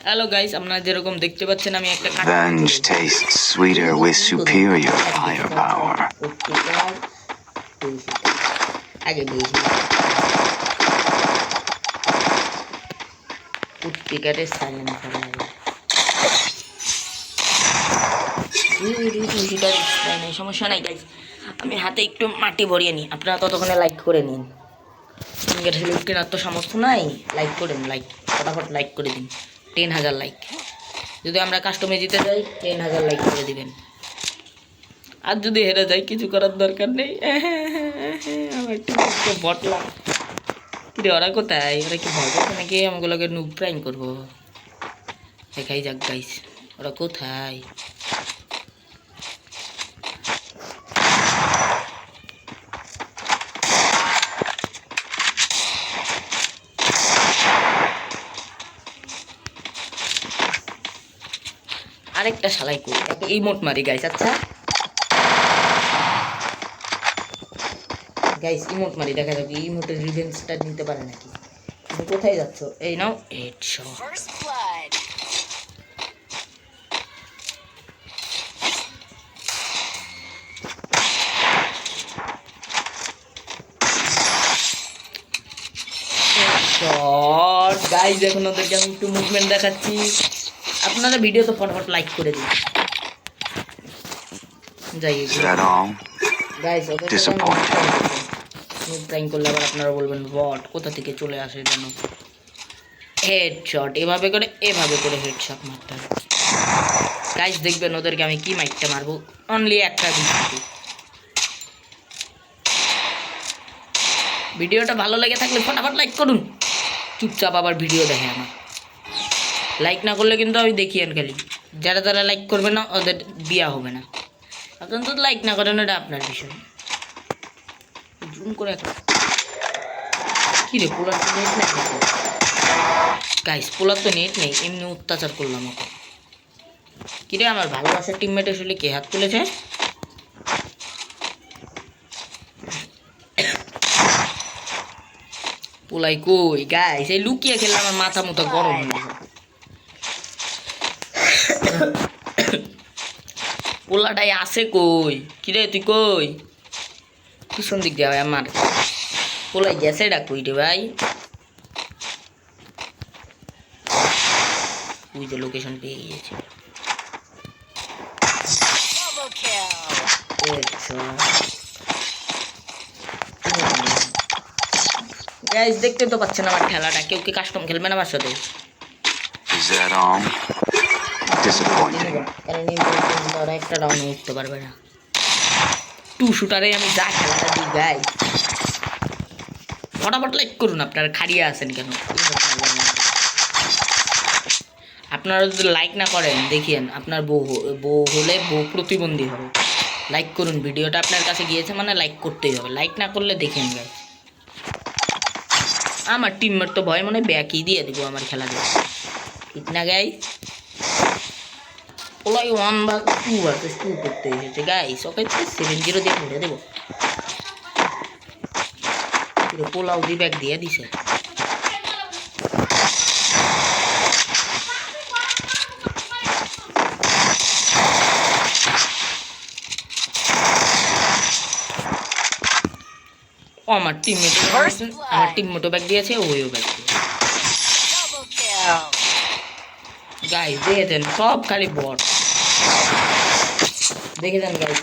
Hello guys, আপনারা যেরকম দেখতে পাচ্ছেন আমি একটা Revenge tastes sweeter with superior firepower. আগে বেশি পুট্টিকারের সাইলেন্সার সমস্যা নাই গাইস। আমি হাতে একটু মাটি ভরিয়ে নিই, আপনারা ততক্ষণে লাইক করে নিন। সিঙ্গার কেনার তো সামর্থ্য নাই, লাইক করেন, লাইক ফটাফট লাইক করে দিন। 10,000 লাইক যদি আমরা কাস্টমে জিতে যাই, 10,000 লাইক করে দিবেন। আর যদি হেরে যাই কিছু করার দরকার নেই। আমার বটলা কিরে, ওরা কোথায়? ওরা কি ভয় করছে নাকি আমগুলোকে নুব প্রাইম করবো? দেখাই যাক গাইস, ওরা কোথায়? আরেকটা শালাই করি, এই মোট মারি গাইস। আচ্ছা গাইস, ইমোট মারি, দেখা যাক ইমোটের রিভেঞ্জটা নিতে পারে নাকি। তুমি কোথায় যাচ্ছ? এই নাও হেডশট। শট গাইস, এখন ওদেরকে আমি একটু মুভমেন্ট দেখাচ্ছি। আপনারা ভিডিও তো ফটাফট লাইক করে দিন। যাই গাইস, ওদের ট্রাই করলে আবার আপনারা বলবেন বট কোথা থেকে চলে আসে যেন। হেডশট এভাবে করে হেডশট মারতে হবে গাইস। দেখবেন ওদেরকে আমি কি মাইকটা মারবো, অনলি একটা ভিডিও। ভিডিওটা ভালো লেগে থাকলে ফটাফট লাইক করুন। চুপচাপ আবার ভিডিও দেখে আমার, লাইক না করলে কিন্তু আমি দেখি আর খালি। যারা যারা লাইক করবে না ওদের বিয়া হবে না। এখন তো লাইক না করেন, ওটা আপনার বিষয়। জুম করে কি রে, পোলার তো নেট নেই গাইস, পোলার তো নেট নেই, এমনি অত্যাচার করলাম ওকে। কিরে, আমার ভালোবাসার টিমমেট আসলে কে হাত তুলেছে? পোলাই কই গাইস? এই লুকিয়ে খেললে আমার মাথা মতো গরম হয়ে গেছে। পোলাটাই আছে কই? কিরে তুই কই? পিছন দিক দিয়ে আমার পোলাই গেছে, এটা কই রে ভাই? ওই যে লোকেশন পেয়ে গিয়েছে। গাইস, দেখতে তো পাচ্ছেন আমার খেলাটা। কেউ কি কাস্টম খেলবেন আমার সাথে? ওরা একটা রাউন্ড উঠতে পারবে না। টু শুটারে আমি যা খেলাটা দিই গাইস। ফটাফট লাইক করুন। আপনারা খাড়িয়ে আছেন কেন? আপনারা যদি লাইক না করেন, দেখিয়েন আপনার বউ হলে বউ প্রতিবন্ধী হবে। লাইক করুন, ভিডিওটা আপনার কাছে গিয়েছে মানে লাইক করতেই হবে। লাইক না করলে দেখেন গাইস, আমার টিমমেট তো ভয় মনে ব্যাকই দিয়ে দিব আমার খেলা দিয়ে, ঠিক না গাইস? ওলাই 1/2 ভার্সেস 2 করতে এসেছে গাইস। ওকে 7-0 দিয়ে ভরে দেবো। পোলাও দিয়ে ব্যাক দিয়ে দিছে। আমার টিমমেটও ব্যাক দিয়েছে, ওইও ব্যাক দিয়েছে গাইস। দেখেছেন, সব খালি বট। দেখেছেন গাইস?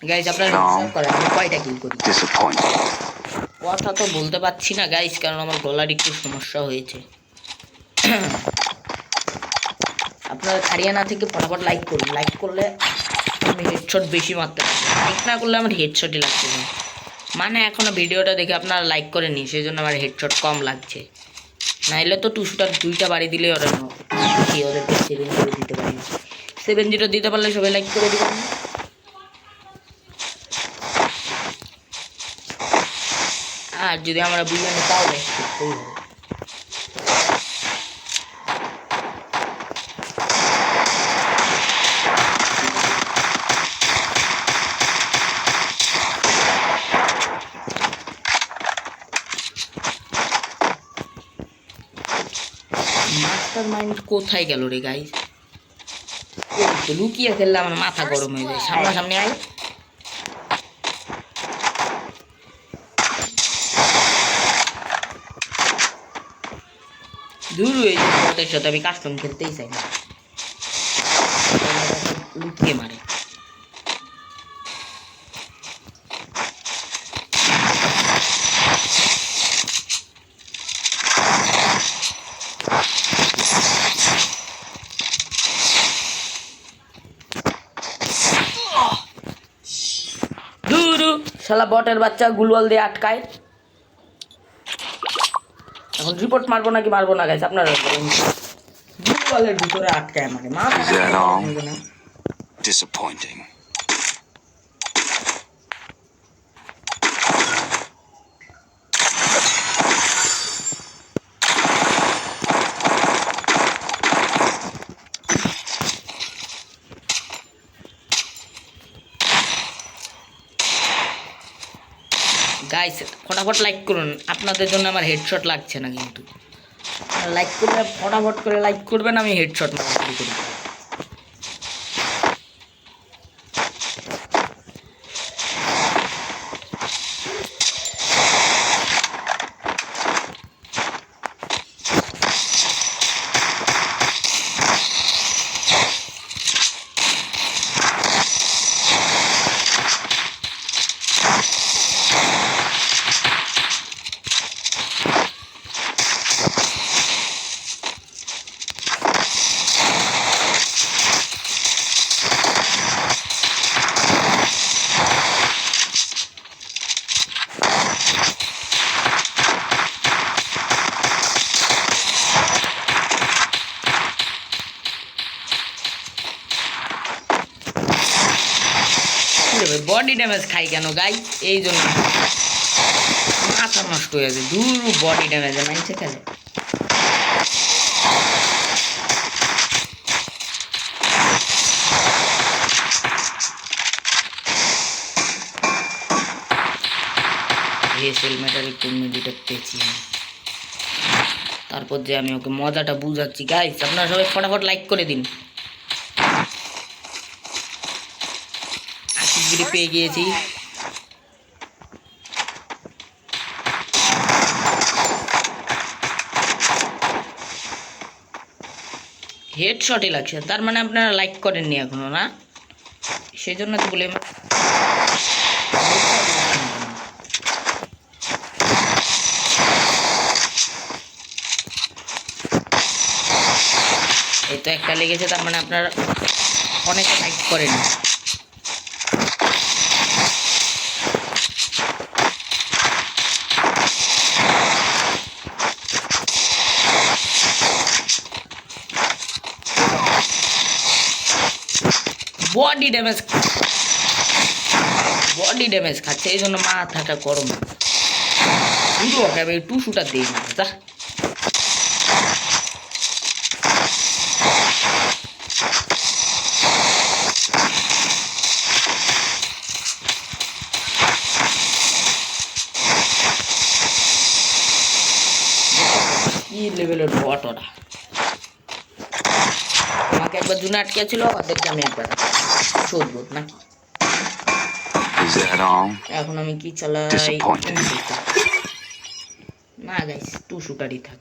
গাইস আপনারা বিশ্বাস করেন আমি কয়টা কিল করি? কথা তো বলতে পারছি না গাইস, কারণ আমার গলার একটু সমস্যা হয়েছে। আপনারা ছাড়িয়ে না থেকে ফটাফট লাইক করুন। লাইক করলে আমি হেডশট বেশি মারতে পারবো, লাইক না করলে আমার হেডশটই লাগছে না। মানে এখনো ভিডিওটা দেখে আপনারা লাইক করেননি, সেই জন্য আমার হেডশট কম লাগছে। নাইলে তো 2 শুটার 2টা বাড়ি দিলে ওরা ওদেরকে 7-0 দিতে পারি। 7-0 দিতে পারলে সবাই লাইক করে দিবেন। আর যদি আমরা বুঝে নি তাও লাইক করতেই হবে। মাস্টার মাইন্ড কোথায় গেল রে গাইস? তো লুকিয়ে ফেললে আমার মাথা গরম হয়ে যায়। সামনাসামনি আয়। দূর এই বটের সাথে আমি কাস্টম খেলতেই চাই না, লুকিয়ে মারে। দূরু শালা বটের বাচ্চা গুলওয়াল দিয়ে আটকায়। এখন রিপোর্ট মারবো নাকি মারবো না গাইস আপনারা বলুন। গুলওয়ালের ভিতরে আটকায় মানে Is that all? Disappointing. Guys ফটাফট লাইক করুন, আপনাদের জন্য আমার হেডশট লাগছে না, কিন্তু লাইক করলে ফটাফট করে লাইক করবেন, আমি হেডশট মারা শুরু করি। বডি ড্যামেজ খাই কেন গাই? এই জন্য মাথা নষ্ট হয়ে যাবে। দূর বডি ড্যামেজ মাইনছে খেলে। হেলমেটের একটু মিডিটা পেয়েছি আমি। তারপর যে আমি ওকে মজাটা বুঝাচ্ছি গাইস, আপনারা সবাই ফটাফট লাইক করে দিন। পেয়ে গিয়েছি। হেডশটই লাগছে, তার মানে আপনারা লাইক করেননি এখনো না, সেই জন্য তো বলে। এই তো একটা লেগেছে, তার মানে আপনারা অনেকে লাইক করেন। বডি ড্যামেজ খাচ্ছে, এই জন্য মাথাটা গরম। কিন্তু ওকে আমি টু শুটার দিই না, যা কি লেভেলের বট ওরা। আমাকে একবার জুনে আটকে ছিল, ওদেরকে আমি একবার শোধবোধ নাকি। Is that all? এখন আমি কি চালাই? Disappointing. না গাইস, টু শুটারই থাক।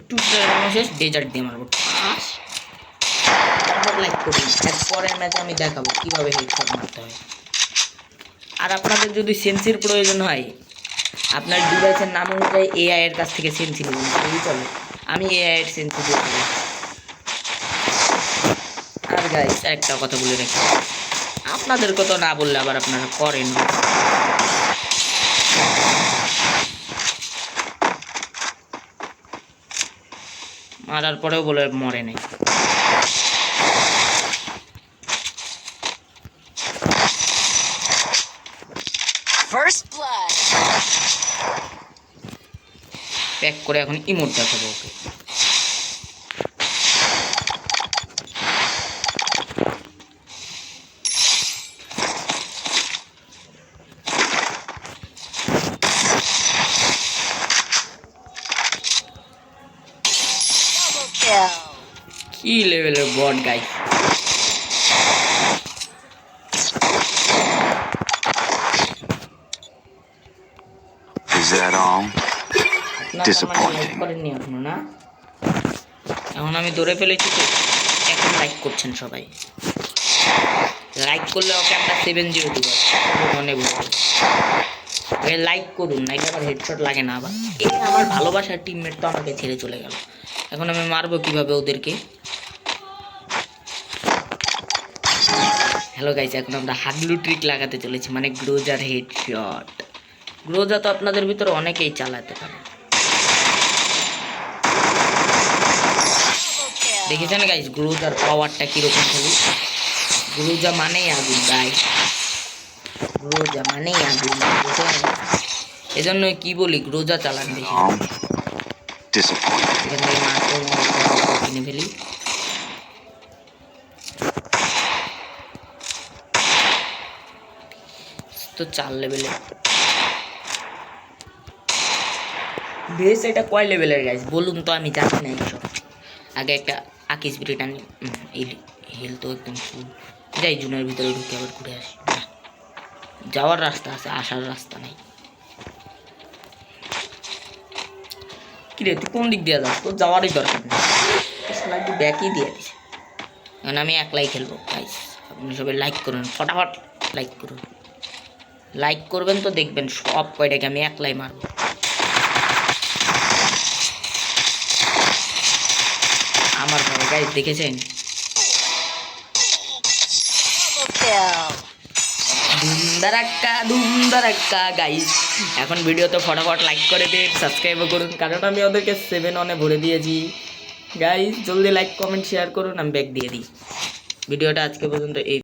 টু শুটার শেষ, ডেজার্ট দিয়ে মারবো। লাইক করি, পরের ম্যাচে আমি দেখাবো কিভাবে হেডশট মারতে হয়। আর আপনাদের যদি সেন্সির প্রয়োজন হয়, আপনার ডিভাইসের নাম অনুযায়ী এআই এর কাছ থেকে সেন্সি নেবেন, সেই চলে। আমি এআই এর সেন্সি দিয়ে দেবো। আর গাইস একটা কথা বলে রাখি, আপনাদের কথা না বললে আবার আপনারা করেন। মারার পরেও বলে মরে নাই। First blood. প্যাক করে এখন ইমোট দেখাবো ওকে। কি লেভেলের bot guys. Is that all? Like করেননি এখনো না? এখন আমি ধরে ফেলেছি তো, এখন লাইক করছেন সবাই। লাইক করলে ওকে আমরা 7-0 দিব মনে বলবো। লাইক করুন, না এটা আবার হেডশট লাগে না আবার। এই আমার ভালোবাসার টিমমেট তো আমাকে ছেড়ে চলে গেল, এখন আমি মারবো কিভাবে ওদেরকে? হ্যালো গাইস, এখন আমরা হাগলু ট্রিক লাগাতে চলেছি, মানে গ্রোজার হেডশট। গ্রোজা তো আপনাদের ভিতরে অনেকেই চালাতে পারে, দেখেছেন গাইস গ্রোজার পাওয়ারটা কিরকম খেলি। গ্রোজা মানেই আগুন গাইস, গ্রোজা মানেই আগুন, এজন্য কি বলি গ্রোজা চালান বেশি। All disappointed. এখান থেকে মাত্র কিনে ফেলি। তো 4 লেভেলে বেশ। এটা কয় লেভেলের গাইস বলুন তো, আমি জানি না এইসব। আগে একটা আকিস ব্রিট আনি, এই হেল তো একদম ফুল। যাই জুনের ভিতরে ঢুকে আবার ঘুরে আসি। যাওয়ার রাস্তা আছে, আসার রাস্তা নাই। কিরে তুই কোন দিক দিয়ে যাস? তোর যাওয়ারই দরকার নেই, একটু ব্যাকই দিয়ে দিস। এখন আমি একলাই খেলবো গাইস, আপনি সবাই লাইক করুন, ফটাফট লাইক করুন। লাইক করবেন তো দেখবেন সব কয়টাকে আমি একলাই মারবো। আমার ভাই গাইস দেখেছেন ধুমধারাক্কা গাইস। এখন ভিডিওতে ফটাফট লাইক করে দিন, সাবস্ক্রাইবও করুন, কারণ আমি ওদেরকে 7-1 ভরে দিয়েছি গাইস। জলদি লাইক কমেন্ট শেয়ার করুন, আমি ব্যাক দিয়ে দিই। ভিডিওটা আজকে পর্যন্ত এই